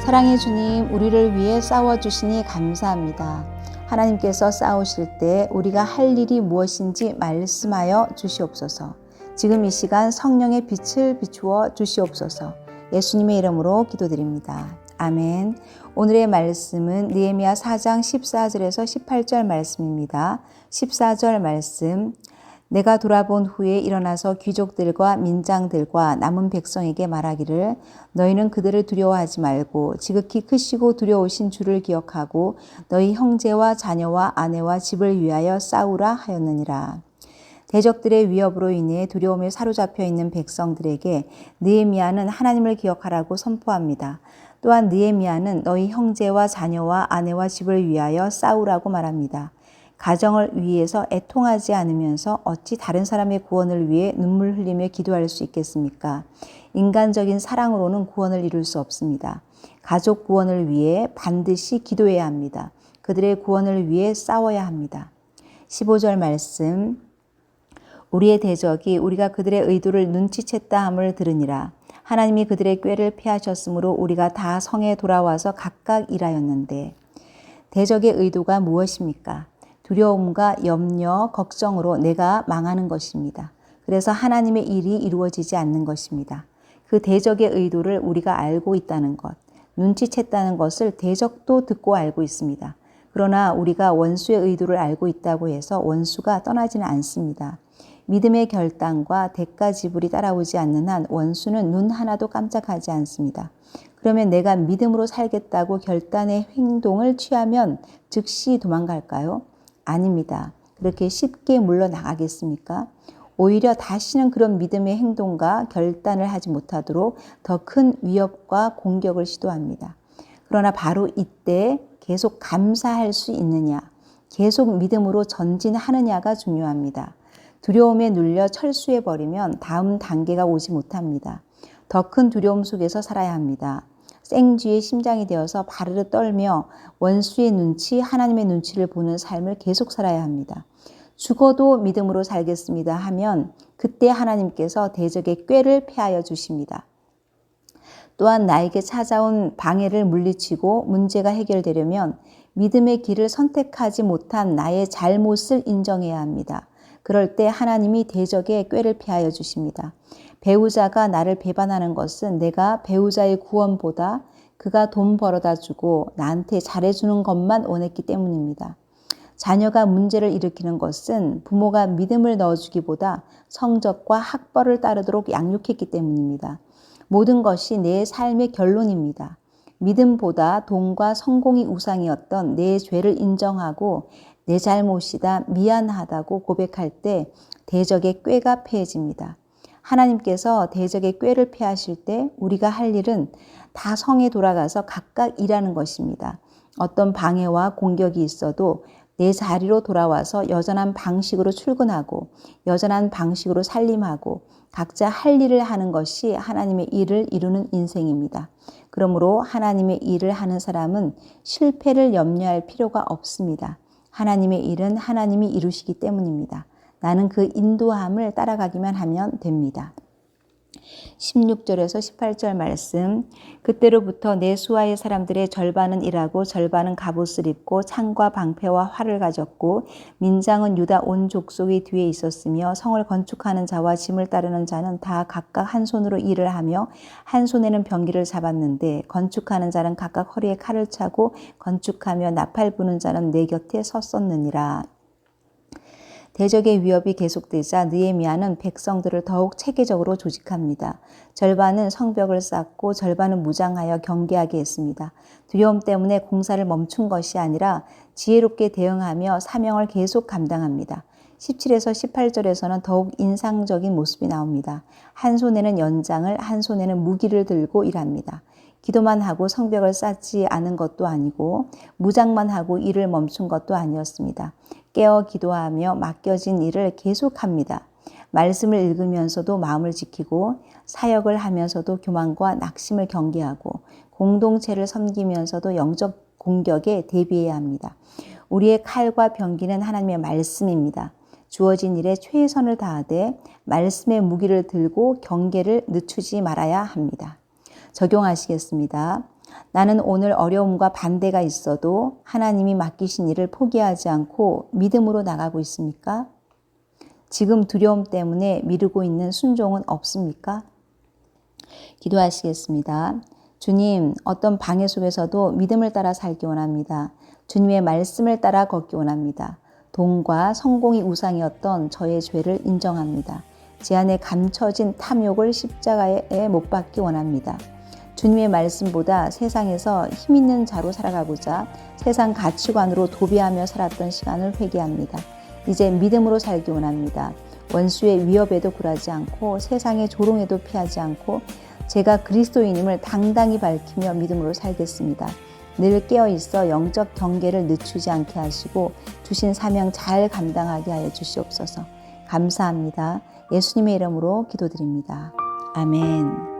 사랑의 주님, 우리를 위해 싸워주시니 감사합니다. 하나님께서 싸우실 때 우리가 할 일이 무엇인지 말씀하여 주시옵소서. 지금 이 시간 성령의 빛을 비추어 주시옵소서. 예수님의 이름으로 기도드립니다. 아멘. 오늘의 말씀은 느헤미야 4장 14절에서 18절 말씀입니다. 14절 말씀. 내가 돌아본 후에 일어나서 귀족들과 민장들과 남은 백성에게 말하기를 너희는 그들을 두려워하지 말고 지극히 크시고 두려우신 주를 기억하고 너희 형제와 자녀와 아내와 집을 위하여 싸우라 하였느니라. 대적들의 위협으로 인해 두려움에 사로잡혀 있는 백성들에게 느헤미야는 하나님을 기억하라고 선포합니다. 또한 느헤미야는 너희 형제와 자녀와 아내와 집을 위하여 싸우라고 말합니다. 가정을 위해서 애통하지 않으면서 어찌 다른 사람의 구원을 위해 눈물 흘리며 기도할 수 있겠습니까? 인간적인 사랑으로는 구원을 이룰 수 없습니다. 가족 구원을 위해 반드시 기도해야 합니다. 그들의 구원을 위해 싸워야 합니다. 15절 말씀. 우리의 대적이 우리가 그들의 의도를 눈치챘다 함을 들으니라. 하나님이 그들의 꾀를 피하셨으므로 우리가 다 성에 돌아와서 각각 일하였는데. 대적의 의도가 무엇입니까? 두려움과 염려, 걱정으로 내가 망하는 것입니다. 그래서 하나님의 일이 이루어지지 않는 것입니다. 그 대적의 의도를 우리가 알고 있다는 것, 눈치챘다는 것을 대적도 듣고 알고 있습니다. 그러나 우리가 원수의 의도를 알고 있다고 해서 원수가 떠나지는 않습니다. 믿음의 결단과 대가 지불이 따라오지 않는 한 원수는 눈 하나도 깜짝하지 않습니다. 그러면 내가 믿음으로 살겠다고 결단의 행동을 취하면 즉시 도망갈까요? 아닙니다. 그렇게 쉽게 물러나가겠습니까? 오히려 다시는 그런 믿음의 행동과 결단을 하지 못하도록 더 큰 위협과 공격을 시도합니다. 그러나 바로 이때 계속 감사할 수 있느냐, 계속 믿음으로 전진하느냐가 중요합니다. 두려움에 눌려 철수해버리면 다음 단계가 오지 못합니다. 더 큰 두려움 속에서 살아야 합니다. 생쥐의 심장이 되어서 바르르 떨며 원수의 눈치, 하나님의 눈치를 보는 삶을 계속 살아야 합니다. 죽어도 믿음으로 살겠습니다 하면 그때 하나님께서 대적의 꾀를 피하여 주십니다. 또한 나에게 찾아온 방해를 물리치고 문제가 해결되려면 믿음의 길을 선택하지 못한 나의 잘못을 인정해야 합니다. 그럴 때 하나님이 대적의 꾀를 피하여 주십니다. 배우자가 나를 배반하는 것은 내가 배우자의 구원보다 그가 돈 벌어다 주고 나한테 잘해주는 것만 원했기 때문입니다. 자녀가 문제를 일으키는 것은 부모가 믿음을 넣어주기보다 성적과 학벌을 따르도록 양육했기 때문입니다. 모든 것이 내 삶의 결론입니다. 믿음보다 돈과 성공이 우상이었던 내 죄를 인정하고 내 잘못이다, 미안하다고 고백할 때 대적의 꾀가 패해집니다. 하나님께서 대적의 꾀를 피하실 때 우리가 할 일은 다 성에 돌아가서 각각 일하는 것입니다. 어떤 방해와 공격이 있어도 내 자리로 돌아와서 여전한 방식으로 출근하고 여전한 방식으로 살림하고 각자 할 일을 하는 것이 하나님의 일을 이루는 인생입니다. 그러므로 하나님의 일을 하는 사람은 실패를 염려할 필요가 없습니다. 하나님의 일은 하나님이 이루시기 때문입니다. 나는 그 인도함을 따라가기만 하면 됩니다. 16절에서 18절 말씀. 그때로부터 내 수하의 사람들의 절반은 일하고 절반은 갑옷을 입고 창과 방패와 활을 가졌고 민장은 유다 온 족속이 뒤에 있었으며 성을 건축하는 자와 짐을 따르는 자는 다 각각 한 손으로 일을 하며 한 손에는 병기를 잡았는데 건축하는 자는 각각 허리에 칼을 차고 건축하며 나팔 부는 자는 내 곁에 섰었느니라. 대적의 위협이 계속되자 느헤미야는 백성들을 더욱 체계적으로 조직합니다. 절반은 성벽을 쌓고 절반은 무장하여 경계하게 했습니다. 두려움 때문에 공사를 멈춘 것이 아니라 지혜롭게 대응하며 사명을 계속 감당합니다. 17에서 18절에서는 더욱 인상적인 모습이 나옵니다. 한 손에는 연장을, 한 손에는 무기를 들고 일합니다. 기도만 하고 성벽을 쌓지 않은 것도 아니고 무장만 하고 일을 멈춘 것도 아니었습니다. 깨어 기도하며 맡겨진 일을 계속합니다. 말씀을 읽으면서도 마음을 지키고 사역을 하면서도 교만과 낙심을 경계하고 공동체를 섬기면서도 영적 공격에 대비해야 합니다. 우리의 칼과 병기는 하나님의 말씀입니다. 주어진 일에 최선을 다하되 말씀의 무기를 들고 경계를 늦추지 말아야 합니다. 적용하시겠습니다. 나는 오늘 어려움과 반대가 있어도 하나님이 맡기신 일을 포기하지 않고 믿음으로 나가고 있습니까? 지금 두려움 때문에 미루고 있는 순종은 없습니까? 기도하시겠습니다. 주님, 어떤 방해 속에서도 믿음을 따라 살기 원합니다. 주님의 말씀을 따라 걷기 원합니다. 돈과 성공이 우상이었던 저의 죄를 인정합니다. 제 안에 감춰진 탐욕을 십자가에 못 박기 원합니다. 주님의 말씀보다 세상에서 힘 있는 자로 살아가고자 세상 가치관으로 도배하며 살았던 시간을 회개합니다. 이제 믿음으로 살기 원합니다. 원수의 위협에도 굴하지 않고 세상의 조롱에도 피하지 않고 제가 그리스도인임을 당당히 밝히며 믿음으로 살겠습니다. 늘 깨어있어 영적 경계를 늦추지 않게 하시고 주신 사명 잘 감당하게 하여 주시옵소서. 감사합니다. 예수님의 이름으로 기도드립니다. 아멘.